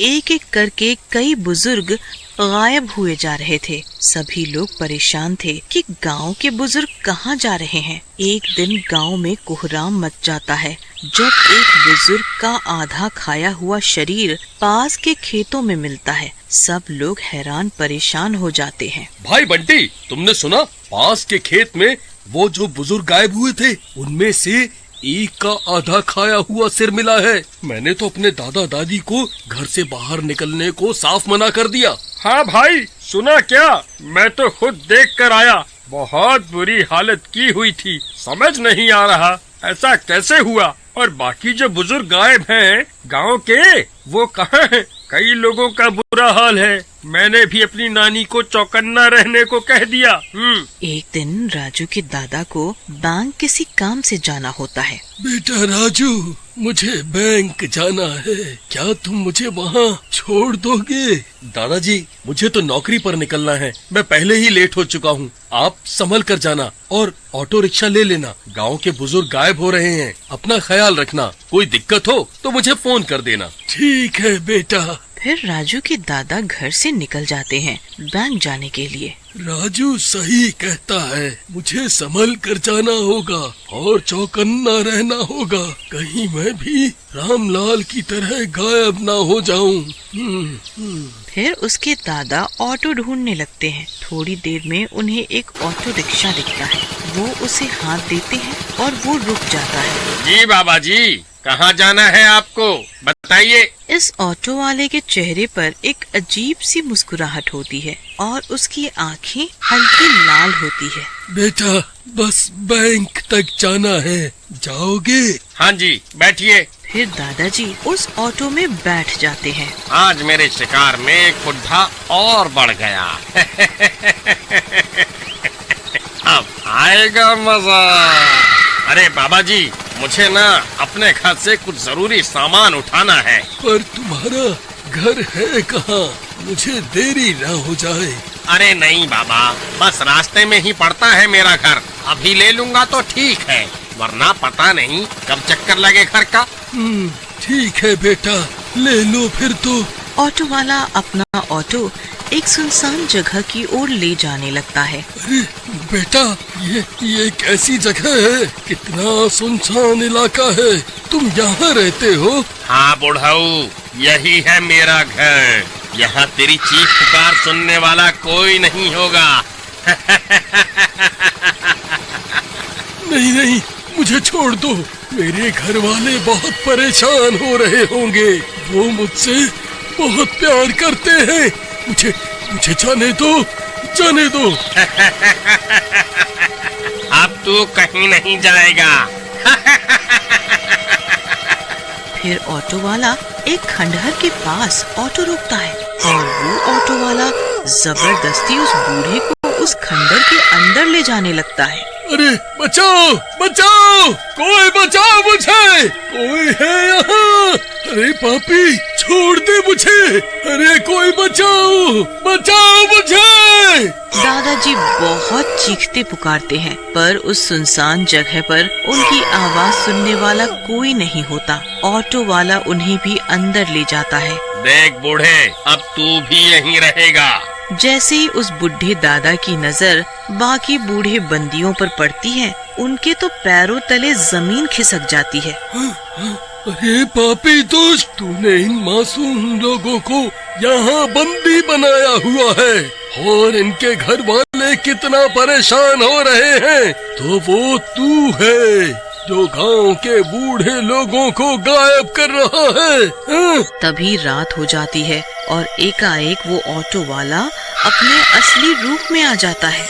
एक एक करके कई बुजुर्ग गायब हुए जा रहे थे। सभी लोग परेशान थे कि गांव के बुजुर्ग कहाँ जा रहे हैं। एक दिन गांव में कोहराम मच जाता है जब एक बुजुर्ग का आधा खाया हुआ शरीर पास के खेतों में मिलता है। सब लोग हैरान परेशान हो जाते हैं। भाई बंटी, तुमने सुना? पास के खेत में वो जो बुजुर्ग गायब हुए थे, उनमें से एक का आधा खाया हुआ सिर मिला है। मैंने तो अपने दादा दादी को घर से बाहर निकलने को साफ मना कर दिया। हाँ भाई, सुना क्या? मैं तो खुद देख कर आया। बहुत बुरी हालत की हुई थी। समझ नहीं आ रहा ऐसा कैसे हुआ। और बाकी जो बुजुर्ग गायब हैं गांव के, वो कहाँ हैं? कई लोगों का बुरा हाल है। मैंने भी अपनी नानी को चौकन्ना रहने को कह दिया। एक दिन राजू के दादा को बैंक किसी काम से जाना होता है। बेटा राजू, मुझे बैंक जाना है, क्या तुम मुझे वहाँ छोड़ दोगे? दादाजी, मुझे तो नौकरी पर निकलना है, मैं पहले ही लेट हो चुका हूँ। आप संभल कर जाना और ऑटो रिक्शा ले लेना। गांव के बुजुर्ग गायब हो रहे हैं, अपना ख्याल रखना। कोई दिक्कत हो तो मुझे फोन कर देना। ठीक है बेटा। फिर राजू के दादा घर से निकल जाते हैं बैंक जाने के लिए। राजू सही कहता है, मुझे संभल कर जाना होगा और चौकन्ना रहना होगा, कहीं मैं भी रामलाल की तरह गायब ना हो जाऊं। फिर उसके दादा ऑटो ढूंढने लगते हैं। थोड़ी देर में उन्हें एक ऑटो रिक्शा दिखता है। वो उसे हाथ देते हैं और वो रुक जाता है। जी बाबा जी, कहाँ जाना है आपको, बताइए। इस ऑटो वाले के चेहरे पर एक अजीब सी मुस्कुराहट होती है और उसकी आंखें हल्की लाल होती है। बेटा, बस बैंक तक जाना है, जाओगे? हाँ जी, बैठिए। फिर दादाजी उस ऑटो में बैठ जाते हैं। आज मेरे शिकार में एक बुढ़ा और बढ़ गया। अब आएगा मजा। अरे बाबा जी, मुझे ना अपने घर से कुछ जरूरी सामान उठाना है। पर तुम्हारा घर है कहाँ? मुझे देरी ना हो जाए। अरे नहीं बाबा, बस रास्ते में ही पड़ता है मेरा घर। अभी ले लूंगा तो ठीक है, वरना पता नहीं कब चक्कर लगे घर का। ठीक है बेटा, ले लो फिर तो। ऑटो वाला अपना ऑटो एक सुनसान जगह की ओर ले जाने लगता है। अरे बेटा, ये कैसी जगह है? कितना सुनसान इलाका है। तुम यहाँ रहते हो? हाँ बुढ़ाऊ, यही है मेरा घर। यहाँ तेरी चीख पुकार सुनने वाला कोई नहीं होगा। नहीं नहीं, मुझे छोड़ दो। मेरे घर वाले बहुत परेशान हो रहे होंगे। वो मुझसे बहुत प्यार करते हैं। मुझे जाने दो, जाने दो। अब तू कहीं नहीं जाएगा। फिर ऑटो वाला एक खंडहर के पास ऑटो रोकता है और वो ऑटो वाला जबरदस्ती उस बूढ़े को उस खंडहर के अंदर ले जाने लगता है। अरे बचाओ, बचाओ, कोई बचाओ मुझे, कोई है यहाँ। अरे पापी, छोड़ दे मुझे। अरे कोई बचाओ, बचाओ मुझे। दादाजी बहुत चीखते पुकारते हैं, पर उस सुनसान जगह पर उनकी आवाज सुनने वाला कोई नहीं होता। ऑटो वाला उन्हें भी अंदर ले जाता है। देख बूढ़े, अब तू भी यहीं रहेगा। जैसे ही उस बुढ़े दादा की नजर बाकी बूढ़े बंदियों पर पड़ती है, उनके तो पैरों तले जमीन खिसक जाती है। अरे पापी दुष्ट, तूने इन मासूम लोगों को यहाँ बंदी बनाया हुआ है और इनके घर वाले कितना परेशान हो रहे हैं। तो वो तू है जो गांव के बूढ़े लोगों को गायब कर रहा है। तभी रात हो जाती है और एकाएक वो ऑटो वाला अपने असली रूप में आ जाता है।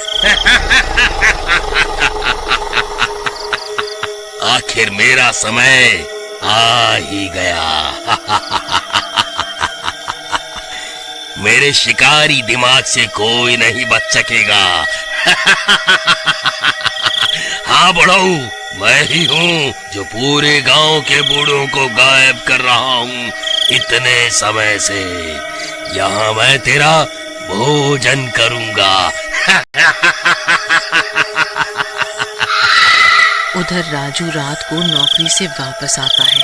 आखिर मेरा समय आ ही गया। मेरे शिकारी दिमाग से कोई नहीं बच सकेगा। हाँ बुढ़ाऊ, मैं ही हूँ जो पूरे गांव के बूढ़ों को गायब कर रहा हूँ इतने समय से। यहाँ मैं तेरा भोजन करूँगा। उधर राजू रात को नौकरी से वापस आता है।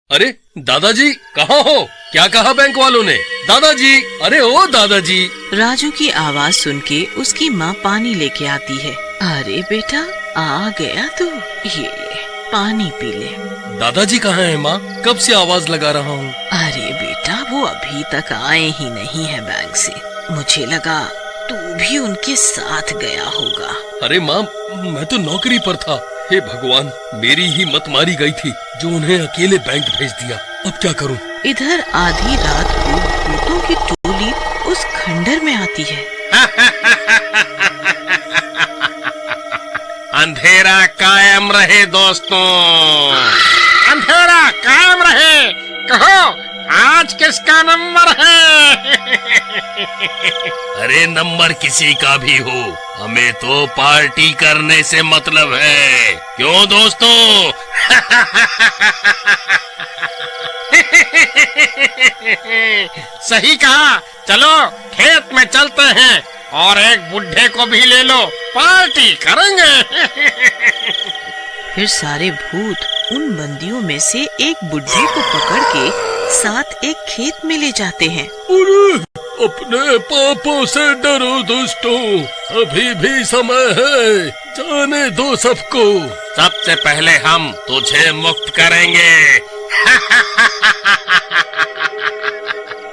अरे दादाजी, कहाँ हो? क्या कहा बैंक वालों ने? दादाजी, अरे ओ दादाजी। राजू की आवाज सुन के उसकी माँ पानी लेके आती है। अरे बेटा, आ गया तू, ये ले पानी पी ले। दादाजी कहाँ हैं माँ? कब से आवाज लगा रहा हूँ। अरे बेटा, वो अभी तक आए ही नहीं है बैंक से। मुझे लगा तू भी उनके साथ गया होगा। अरे माँ, मैं तो नौकरी पर था। हे भगवान, मेरी ही मत मारी गई थी जो उन्हें अकेले बैंक भेज दिया। अब क्या करूँ? इधर आधी रात को भूतों की टोली उस खंडर में आती है। अंधेरा कायम रहे दोस्तों, अंधेरा कायम रहे। कहो आज किसका नंबर है? अरे नंबर किसी का भी हो, हमें तो पार्टी करने से मतलब है। क्यों दोस्तों? सही कहा। चलो खेत में चलते हैं और एक बुढ़े को भी ले लो, पार्टी करेंगे। फिर सारे भूत उन बंदियों में से एक बुढ़े को पकड़ के साथ एक खेत में ले जाते हैं। अरे अपने पापों से डरो दोस्तों, अभी भी समय है, जाने दो सबको। सबसे पहले हम तुझे मुक्त करेंगे।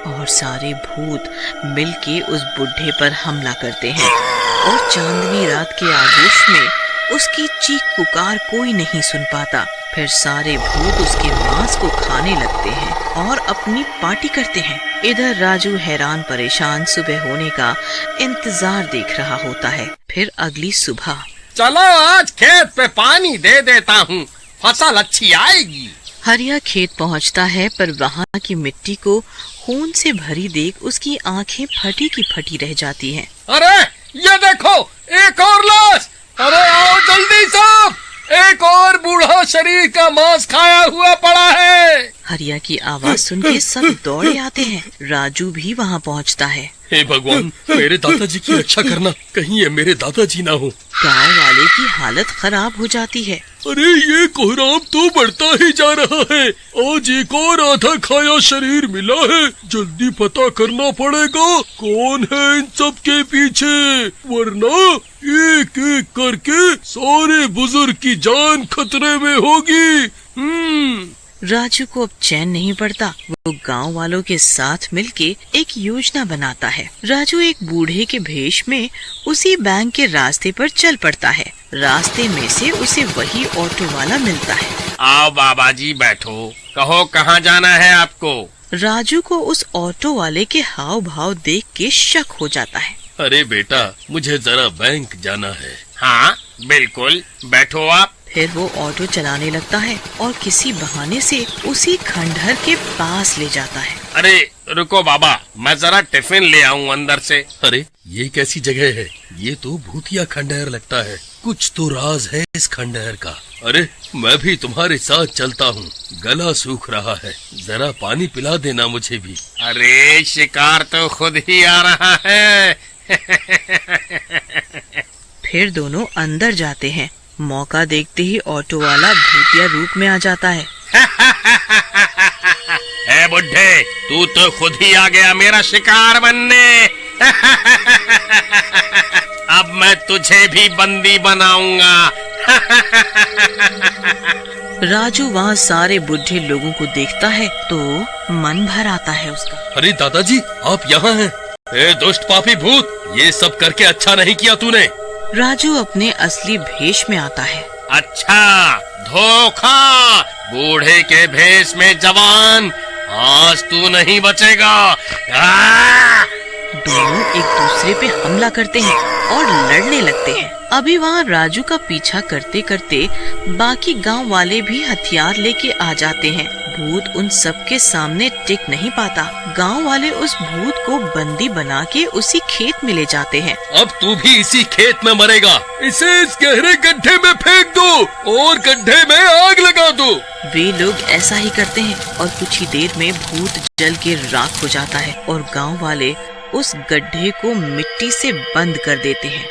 और सारे भूत मिलके उस बुढ़े पर हमला करते हैं और चांदनी रात के आगोश में उसकी चीख पुकार कोई नहीं सुन पाता। फिर सारे भूत उसके मांस को खाने लगते हैं और अपनी पार्टी करते हैं। इधर राजू हैरान परेशान सुबह होने का इंतजार देख रहा होता है। फिर अगली सुबह, चलो आज खेत पे पानी दे देता हूँ, फसल अच्छी आएगी। हरिया खेत पहुँचता है, पर वहाँ की मिट्टी को खून से भरी देख उसकी आंखें फटी की फटी रह जाती हैं। अरे ये देखो, एक और लाश। अरे आओ जल्दी सब, एक और बूढ़ा शरीर का मांस खाया हुआ पड़ा है। हरिया की आवाज सुन के सब दौड़े आते हैं। राजू भी वहाँ पहुँचता है। हे भगवान, मेरे दादाजी की रक्षा करना, कहीं ये मेरे दादाजी ना हो। गांव वाले की हालत खराब हो जाती है। अरे ये कोहराम तो बढ़ता ही जा रहा है, आज एक और आधा खाया शरीर मिला है। जल्दी पता करना पड़ेगा कौन है इन सब के पीछे, वरना एक एक करके सारे बुजुर्ग की जान खतरे में होगी। राजू को अब चैन नहीं पड़ता। वो गांव वालों के साथ मिलके एक योजना बनाता है। राजू एक बूढ़े के भेष में उसी बैंक के रास्ते पर चल पड़ता है। रास्ते में से उसे वही ऑटो वाला मिलता है। आओ बाबा जी बैठो, कहो कहाँ जाना है आपको? राजू को उस ऑटो वाले के हाव भाव देख के शक हो जाता है। अरे बेटा, मुझे जरा बैंक जाना है। हाँ बिल्कुल, बैठो आप। फिर वो ऑटो चलाने लगता है और किसी बहाने से उसी खंडहर के पास ले जाता है। अरे रुको बाबा, मैं जरा टिफिन ले आऊँ अंदर से। अरे ये कैसी जगह है? ये तो भूतिया खंडहर लगता है। कुछ तो राज है इस खंडहर का। अरे मैं भी तुम्हारे साथ चलता हूँ, गला सूख रहा है, जरा पानी पिला देना मुझे भी। अरे शिकार तो खुद ही आ रहा है। फिर दोनों अंदर जाते हैं। मौका देखते ही ऑटो वाला भूतिया रूप में आ जाता है। ए बुड्ढे, तू तो खुद ही आ गया मेरा शिकार बनने। अब मैं तुझे भी बंदी बनाऊंगा। राजू वहाँ सारे बुढ़े लोगों को देखता है तो मन भर आता है उसका। अरे दादाजी, आप यहाँ हैं? ए दुष्ट पापी भूत, ये सब करके अच्छा नहीं किया तूने। राजू अपने असली भेष में आता है। अच्छा धोखा, बूढ़े के भेष में जवान, आज तू नहीं बचेगा। दोनों एक दूसरे पे हमला करते हैं और लड़ने लगते हैं। अभी वहाँ राजू का पीछा करते करते बाकी गांव वाले भी हथियार लेके आ जाते हैं। भूत उन सब के सामने टिक नहीं पाता। गांव वाले उस भूत को बंदी बना के उसी खेत में ले जाते हैं। अब तू भी इसी खेत में मरेगा। इसे इस गहरे गड्ढे में फेंक दो और गड्ढे में आग लगा दो। वे लोग ऐसा ही करते हैं और कुछ ही देर में भूत जल के राख हो जाता है और गांव वाले उस गड्ढे को मिट्टी से बंद कर देते हैं।